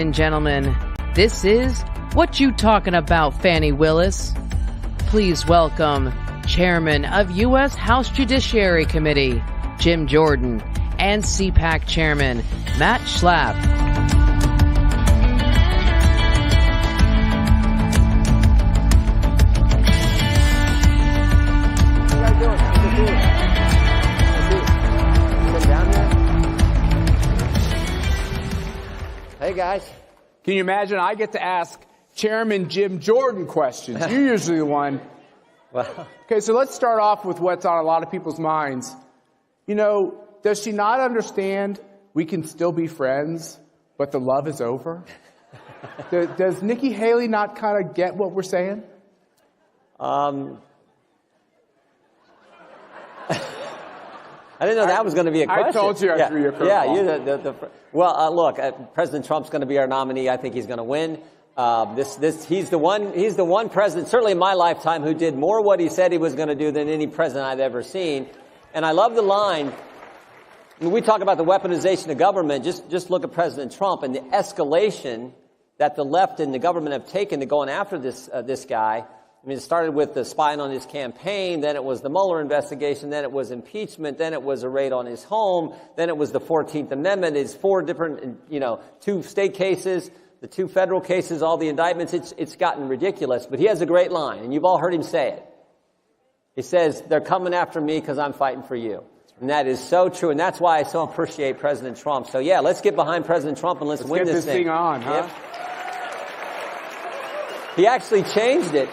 and gentlemen, this is What You Talking About, Fannie Willis. Please welcome Chairman of U.S. House Judiciary Committee, Jim Jordan, and CPAC Chairman, Matt Schlapp. Hey, guys. Can you imagine? I get to ask Chairman Jim Jordan questions. You're usually the one. Well, okay, so let's start off with what's on a lot of people's minds. You know, does she not understand we can still be friends, but the love is over? Does Nikki Haley not kind of get what we're saying? I didn't know that was going to be a question. I told you I threw you a curveball. Yeah, well, look, President Trump's going to be our nominee. I think he's going to win. He's the one president, certainly in my lifetime, who did more what he said he was going to do than any president I've ever seen. And I love the line. When we talk about the weaponization of government, just look at President Trump and the escalation that the left and the government have taken to going after this guy. I mean, it started with the spying on his campaign, then it was the Mueller investigation, then it was impeachment, then it was a raid on his home, then it was the 14th Amendment, his 4 different, 2 state cases, the 2 federal cases, all the indictments. It's gotten ridiculous, but he has a great line, and you've all heard him say it. He says, they're coming after me because I'm fighting for you. And that is so true, and that's why I so appreciate President Trump. So, yeah, let's get behind President Trump and let's win this thing. Thing on, huh? Yep. He actually changed it.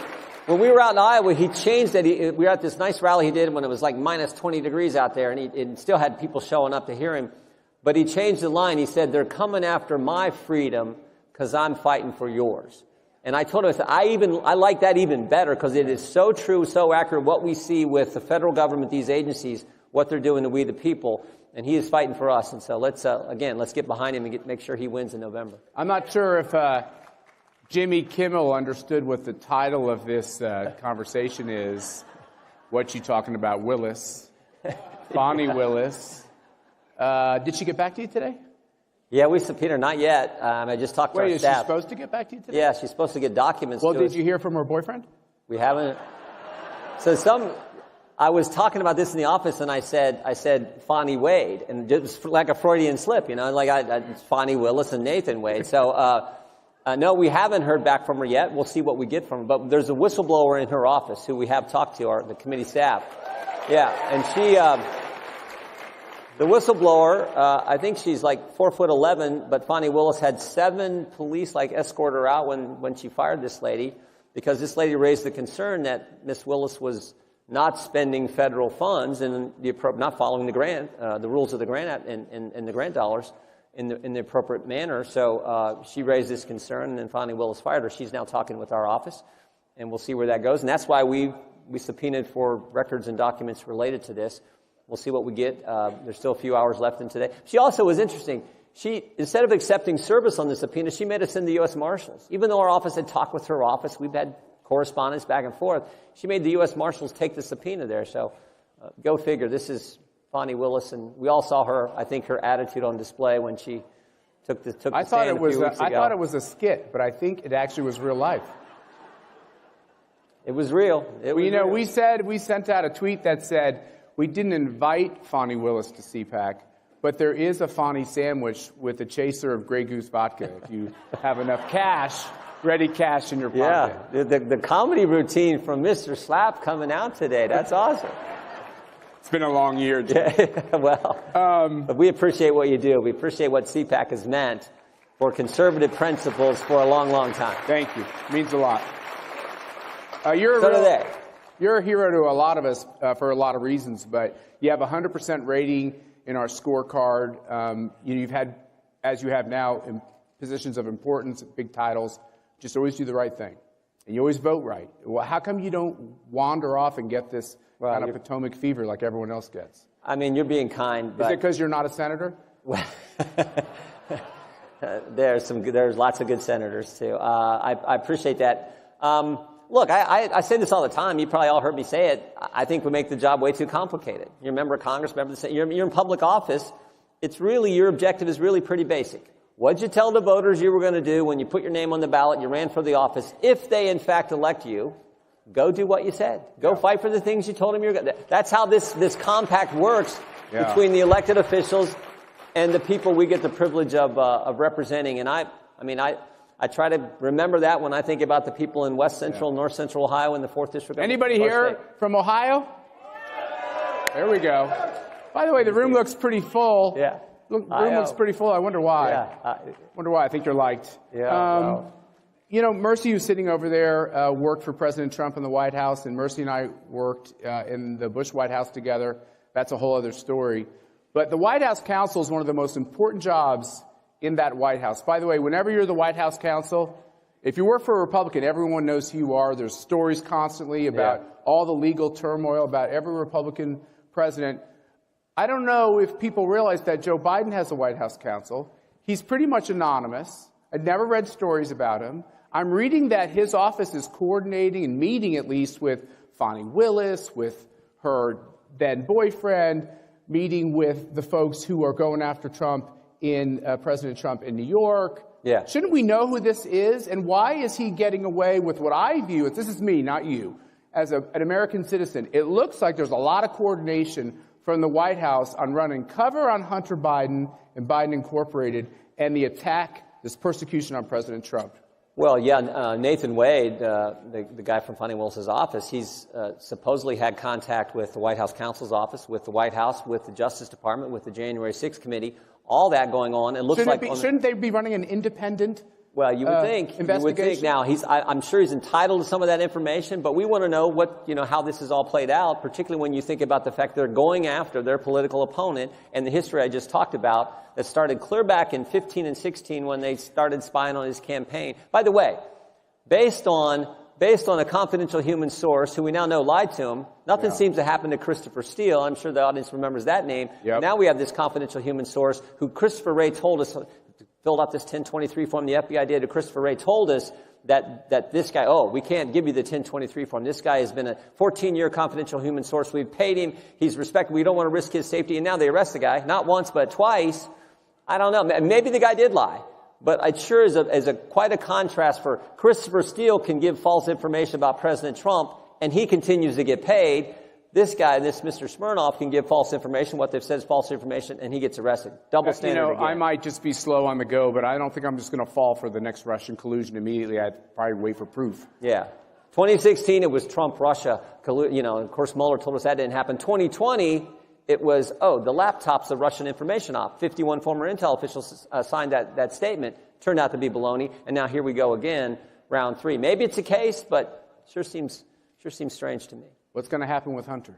When we were out in Iowa, he changed it. We were at this nice rally he did when it was like minus 20 degrees out there, and he still had people showing up to hear him. But he changed the line. He said, they're coming after my freedom because I'm fighting for yours. And I told him, I like that even better because it is so true, so accurate, what we see with the federal government, these agencies, what they're doing to we the people. And he is fighting for us. And so let's get behind him and make sure he wins in November. I'm not sure if Jimmy Kimmel understood what the title of this conversation is. What you talking about, Willis? Bonnie Willis. Did she get back to you today? Yeah, we subpoenaed her. Not yet. I just talked to her staff. Wait, is she supposed to get back to you today? Yeah, she's supposed to get documents. Well, did you hear from her boyfriend? We haven't. So I was talking about this in the office, and I said Fonnie Wade, and it was like a Freudian slip, like it's Fonnie Willis and Nathan Wade. So. No, we haven't heard back from her yet. We'll see what we get from her. But there's a whistleblower in her office who we have talked to, the committee staff. Yeah, and she, the whistleblower, I think she's like 4'11", but Fonnie Willis had 7 police escort her out when she fired this lady, because this lady raised the concern that Miss Willis was not spending federal funds and not following the rules of the grant and the grant dollars in the appropriate manner. So she raised this concern, and then Fonnie Willis fired her. She's now talking with our office, and we'll see where that goes. And that's why we subpoenaed for records and documents related to this. We'll see what we get. There's still a few hours left in today. She also was interesting. She, instead of accepting service on the subpoena, she made us send the U.S. Marshals. Even though our office had talked with her office, we've had correspondence back and forth, she made the U.S. Marshals take the subpoena there. So go figure. This is Fonnie Willis, and we all saw her, I think, her attitude on display when she took the stand a few weeks ago. I thought it was a skit, but I think it actually was real life. It was real. Real. We sent out a tweet that said we didn't invite Fonnie Willis to CPAC, but there is a Fonnie sandwich with a chaser of Grey Goose vodka if you have enough cash, ready cash in your pocket. Yeah, the comedy routine from Mr. Schlapp coming out today. That's awesome. It's been a long year, Jim. But we appreciate what you do. We appreciate what CPAC has meant for conservative principles for a long, long time. Thank you. It means a lot. You're a hero to a lot of us for a lot of reasons, but you have a 100% rating in our scorecard. You've had, as you have now, in positions of importance, big titles, just always do the right thing. And you always vote right. Well, how come you don't wander off and get this kind of Potomac fever like everyone else gets? I mean, you're being kind. But is it because you're not a senator? There's lots of good senators, too. I appreciate that. Look, I say this all the time. You probably all heard me say it. I think we make the job way too complicated. You're a member of Congress, you're in public office. It's really, your objective is really pretty basic. What did you tell the voters you were going to do when you put your name on the ballot, you ran for the office? If they, in fact, elect you, go do what you said. Go fight for the things you told them you were going to. That's how this compact works between the elected officials and the people we get the privilege of representing. And I try to remember that when I think about the people in West Central, North Central Ohio, and the 4th District. Anybody here from Ohio? There we go. By the way, the room looks pretty full. Yeah. Room looks pretty full. I wonder why. Yeah. Wonder why. I think you're liked. Yeah. You know, Mercy, who's sitting over there, worked for President Trump in the White House, and Mercy and I worked in the Bush White House together. That's a whole other story. But the White House counsel is one of the most important jobs in that White House. By the way, whenever you're the White House counsel, if you work for a Republican, everyone knows who you are. There's stories constantly about all the legal turmoil about every Republican president. I don't know if people realize that Joe Biden has a White House counsel. He's pretty much anonymous. I've never read stories about him. I'm reading that his office is coordinating and meeting at least with Fani Willis, with her then boyfriend, meeting with the folks who are going after Trump President Trump in New York. Yeah. Shouldn't we know who this is? And why is he getting away with what I view as, this is me, not you, as an American citizen? It looks like there's a lot of coordination from the White House on running cover on Hunter Biden and Biden Incorporated and the attack, this persecution on President Trump. Well, yeah, Nathan Wade, the guy from Fani Willis's office, he's supposedly had contact with the White House counsel's office, with the White House, with the Justice Department, with the January 6th committee, all that going on. It looks shouldn't they be running an independent Well, you would think. You would think. Now, I'm sure he's entitled to some of that information, but we want to know how this is all played out, particularly when you think about the fact they're going after their political opponent and the history I just talked about that started clear back in 15 and 16 when they started spying on his campaign. By the way, based on a confidential human source who we now know lied to him, nothing seems to happen to Christopher Steele. I'm sure the audience remembers that name. Yep. Now we have this confidential human source who Christopher Wray told us, filled out this 1023 form the FBI did, Christopher Wray told us that this guy, we can't give you the 1023 form. This guy has been a 14-year confidential human source. We've paid him. He's respected. We don't want to risk his safety. And now they arrest the guy, not once, but twice. I don't know. Maybe the guy did lie. But it sure is quite a contrast for Christopher Steele can give false information about President Trump, and he continues to get paid. This guy, this Mr. Smirnoff, can give false information, what they've said is false information, and he gets arrested. Double standard again. I might just be slow on the go, but I don't think I'm just going to fall for the next Russian collusion immediately. I'd probably wait for proof. Yeah. 2016, it was Trump-Russia. Of course, Mueller told us that didn't happen. 2020, it was, the laptop's a Russian information op. 51 former intel officials signed that statement. Turned out to be baloney, and now here we go again, round 3. Maybe it's a case, but sure seems strange to me. What's going to happen with Hunter?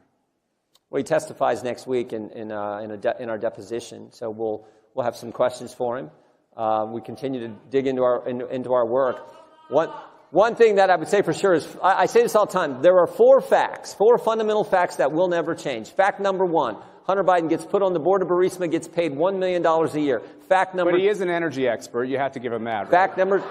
Well, he testifies next week in our deposition, so we'll have some questions for him. We continue to dig into our work. One thing that I would say for sure is, I say this all the time, there are 4 fundamental facts that will never change. Fact number 1, Hunter Biden gets put on the board of Burisma, gets paid $1 million a year. But he is an energy expert. You have to give him that. Right? Fact number...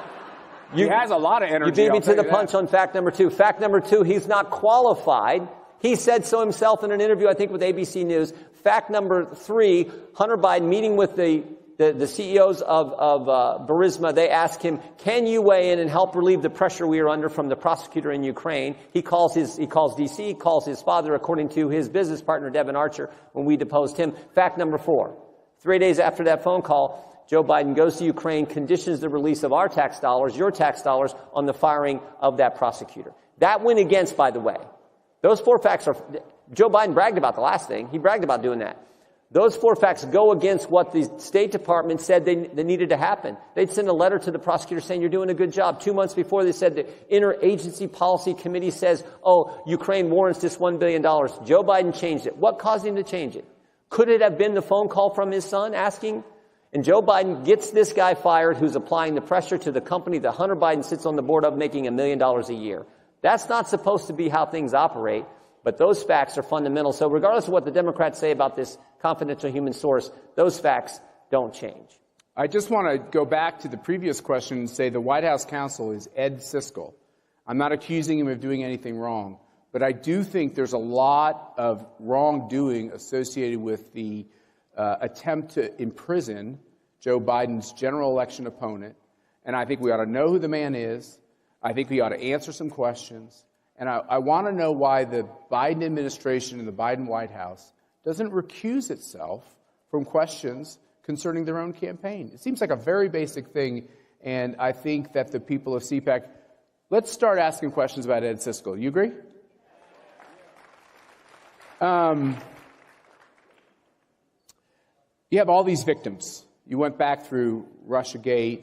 He has a lot of energy. You beat me to the punch on fact number 2. Fact number 2, he's not qualified. He said so himself in an interview, I think, with ABC News. Fact number 3, Hunter Biden meeting with the CEOs of Burisma, they asked him, can you weigh in and help relieve the pressure we are under from the prosecutor in Ukraine? He calls D.C., he calls his father, according to his business partner, Devin Archer, when we deposed him. Fact number 4, 3 days after that phone call, Joe Biden goes to Ukraine, conditions the release of our tax dollars, your tax dollars, on the firing of that prosecutor. That went against, by the way. Those 4 facts Joe Biden bragged about the last thing. He bragged about doing that. Those 4 facts go against what the State Department said they needed to happen. They'd send a letter to the prosecutor saying, you're doing a good job. 2 months before, they said the Interagency Policy Committee says, Ukraine warrants this $1 billion. Joe Biden changed it. What caused him to change it? Could it have been the phone call from his son asking? And Joe Biden gets this guy fired who's applying the pressure to the company that Hunter Biden sits on the board of, making $1 million a year. That's not supposed to be how things operate, but those facts are fundamental. So regardless of what the Democrats say about this confidential human source, those facts don't change. I just want to go back to the previous question and say the White House counsel is Ed Siskel. I'm not accusing him of doing anything wrong, but I do think there's a lot of wrongdoing associated with the attempt to imprison Joe Biden's general election opponent, and I think we ought to know who the man is. I think we ought to answer some questions. And I want to know why the Biden administration and the Biden White House doesn't recuse itself from questions concerning their own campaign. It seems like a very basic thing, and I think that the people of CPAC, let's start asking questions about Ed Siskel. You agree? You have all these victims. You went back through Russiagate,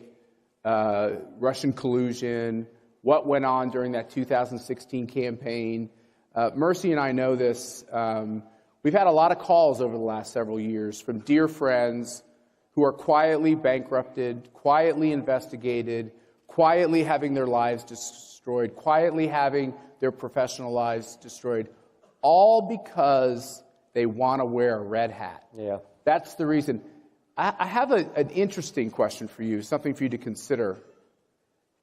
Russian collusion, what went on during that 2016 campaign. Mercy and I know this. We've had a lot of calls over the last several years from dear friends who are quietly bankrupted, quietly investigated, quietly having their lives destroyed, quietly having their professional lives destroyed, all because they want to wear a red hat. Yeah. That's the reason. I have an interesting question for you, something for you to consider.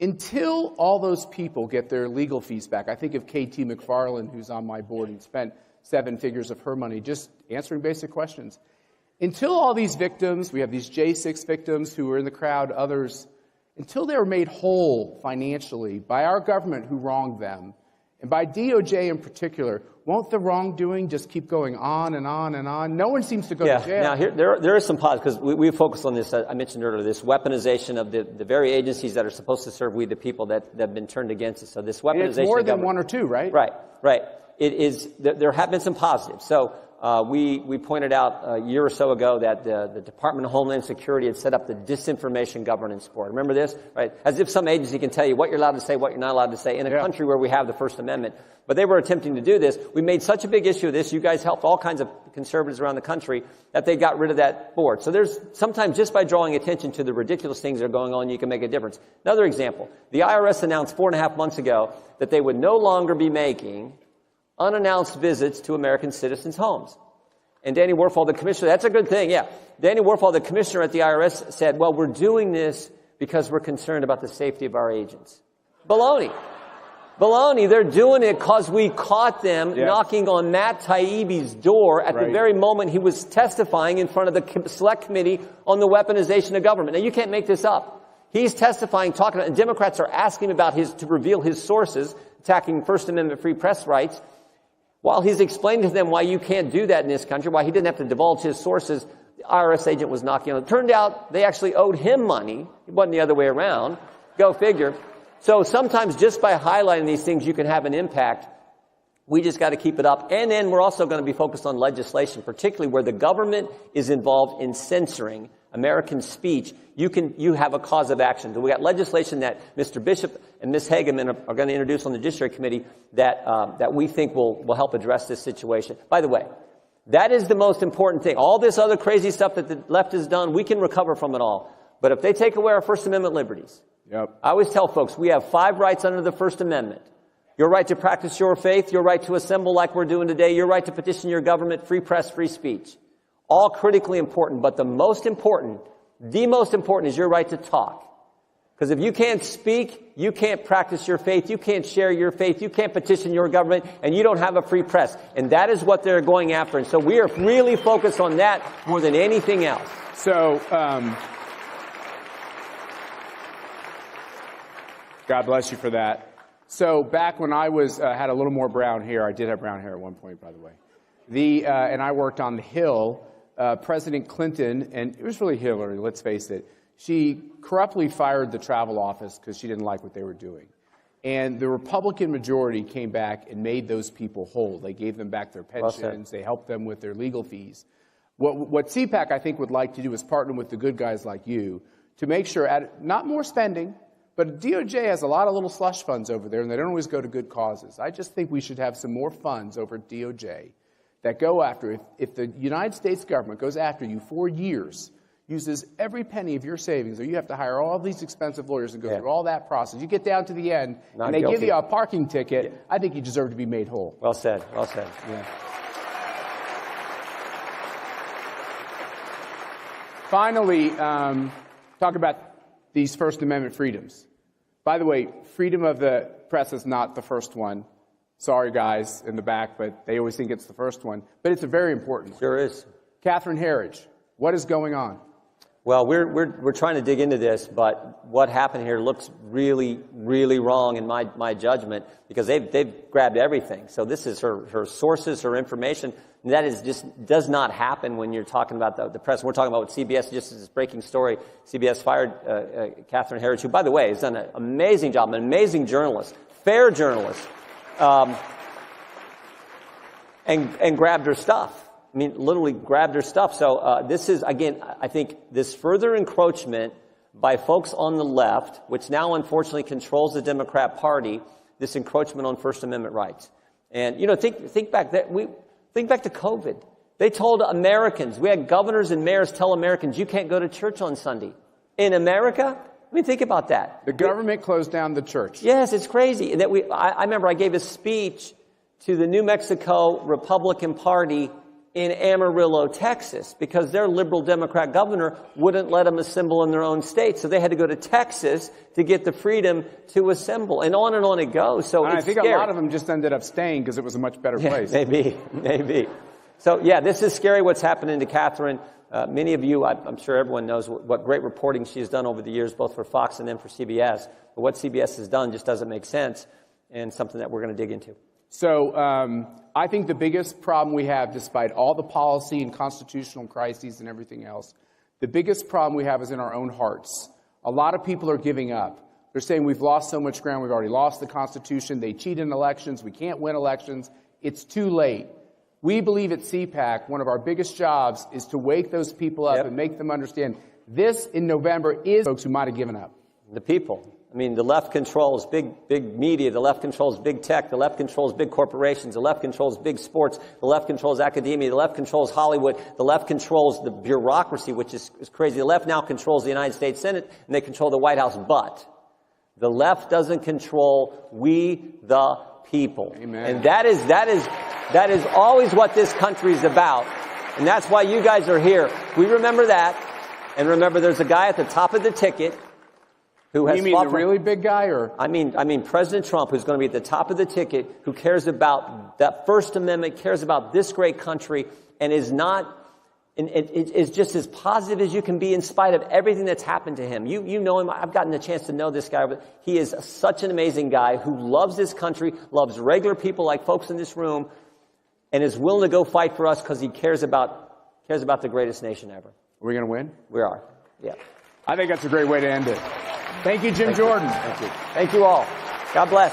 Until all those people get their legal fees back, I think of K.T. McFarland, who's on my board and spent 7 figures of her money just answering basic questions. Until all these victims, we have these J6 victims who were in the crowd, others, until they were made whole financially by our government who wronged them, and by DOJ in particular, won't the wrongdoing just keep going on and on and on? No one seems to go to jail. Now, there is some positive, because we focused on this, I mentioned earlier, this weaponization of the very agencies that are supposed to serve we the people that have been turned against us. So this weaponization. And it's more than one or two, right? Right. It is, there have been some positives. So we pointed out a year or so ago that the Department of Homeland Security had set up the Disinformation Governance Board. Remember this? Right? As if some agency can tell you what you're allowed to say, what you're not allowed to say in a country where we have the First Amendment. But they were attempting to do this. We made such a big issue of this. You guys helped all kinds of conservatives around the country that they got rid of that board. So there's sometimes just by drawing attention to the ridiculous things that are going on, you can make a difference. Another example. The IRS announced 4.5 months ago that they would no longer be making unannounced visits to American citizens' homes. And Danny Werfel, the commissioner, that's a good thing, yeah. Danny Werfel, the commissioner at the IRS, said, well, we're doing this because we're concerned about the safety of our agents. Baloney. They're doing it because we caught them knocking on Matt Taibbi's door at the very moment he was testifying in front of the Select Committee on the weaponization of government. Now, you can't make this up. He's testifying, talking about, and Democrats are asking about to reveal his sources, attacking First Amendment free press rights. While he's explaining to them why you can't do that in this country, why he didn't have to divulge his sources, the IRS agent was knocking on it. Turned out they actually owed him money. It wasn't the other way around. Go figure. So sometimes just by highlighting these things, you can have an impact. We just got to keep it up. And then we're also going to be focused on legislation, particularly where the government is involved in censoring American speech. You have a cause of action. So we got legislation that Mr. Bishop and Ms. Hageman are going to introduce on the Judiciary Committee that we think will help address this situation. By the way, that is the most important thing. All this other crazy stuff that the left has done, we can recover from it all. But if they take away our First Amendment liberties, I always tell folks, we have 5 rights under the First Amendment. Your right to practice your faith, your right to assemble like we're doing today, your right to petition your government, free press, free speech. All critically important, but the most important is your right to talk. Because if you can't speak, you can't practice your faith, you can't share your faith, you can't petition your government, and you don't have a free press. And that is what they're going after. And so we are really focused on that more than anything else. So, God bless you for that. So back when I was had a little more brown hair, I did have brown hair at one point, by the way. And I worked on the Hill. President Clinton, and it was really Hillary, let's face it, she corruptly fired the travel office because she didn't like what they were doing. And the Republican majority came back and made those people whole. They gave them back their pensions. They helped them with their legal fees. What CPAC, I think, would like to do is partner with the good guys like you to make sure, not more spending, but DOJ has a lot of little slush funds over there, and they don't always go to good causes. I just think we should have some more funds over at DOJ that go after, if the United States government goes after you for years, uses every penny of your savings, or you have to hire all these expensive lawyers and go through all that process, you get down to the end, and they give you a parking ticket, I think you deserve to be made whole. Well said. Yeah. Finally, talk about these First Amendment freedoms. By the way, freedom of the press is not the first one. Sorry, guys in the back, but they always think it's the first one. But it's a very important one. Sure is. Catherine Herridge, what is going on? Well, we're trying to dig into this, but what happened here looks really, really wrong in my judgment, because they've grabbed everything. So this is her sources, her information. And that is just does not happen when you're talking about the press. We're talking about what CBS, just as this breaking story, CBS fired Catherine Herridge, who, by the way, has done an amazing job, an amazing journalist, fair journalist, and grabbed her stuff. I mean, literally grabbed her stuff. So this is, again, I think this further encroachment by folks on the left, which now unfortunately controls the Democrat Party, this encroachment on First Amendment rights. And, you know, think back to COVID. They told Americans, we had governors and mayors tell Americans, you can't go to church on Sunday. In America? I mean, think about that. The government closed down the church. Yes, it's crazy. That I remember I gave a speech to the New Mexico Republican Party in Amarillo, Texas, because their liberal Democrat governor wouldn't let them assemble in their own state. So they had to go to Texas to get the freedom to assemble. And on it goes. So and it's I think scary. A lot of them just ended up staying because it was a much better place. Maybe. So, yeah, this is scary what's happening to Catherine. Many of you, I'm sure everyone knows what great reporting she has done over the years, both for Fox and then for CBS. But what CBS has done just doesn't make sense, and something that we're going to dig into. So I think the biggest problem we have, despite all the policy and constitutional crises and everything else, the biggest problem we have is in our own hearts. A lot of people are giving up. They're saying we've lost so much ground. We've already lost the Constitution. They cheat in elections. We can't win elections. It's too late. We believe at CPAC, one of our biggest jobs is to wake those people up and make them understand this in November is folks who might have given up. The people. I mean, the left controls big media. The left controls big tech. The left controls big corporations. The left controls big sports. The left controls academia. The left controls Hollywood. The left controls the bureaucracy, which is crazy. The left now controls the United States Senate, and they control the White House. But the left doesn't control we the people. Amen. And that is always what this country is about. And that's why you guys are here. We remember that. And remember, there's a guy at the top of the ticket who has you mean the really big guy, or? I mean President Trump, who's going to be at the top of the ticket, who cares about that First Amendment, cares about this great country, and is just as positive as you can be in spite of everything that's happened to him. You know him. I've gotten the chance to know this guy, but he is such an amazing guy who loves this country, loves regular people like folks in this room, and is willing to go fight for us because he cares about the greatest nation ever. Are we going to win? We are. Yeah. I think that's a great way to end it. Thank you, Jim Jordan. Thank you. Thank you all. God bless.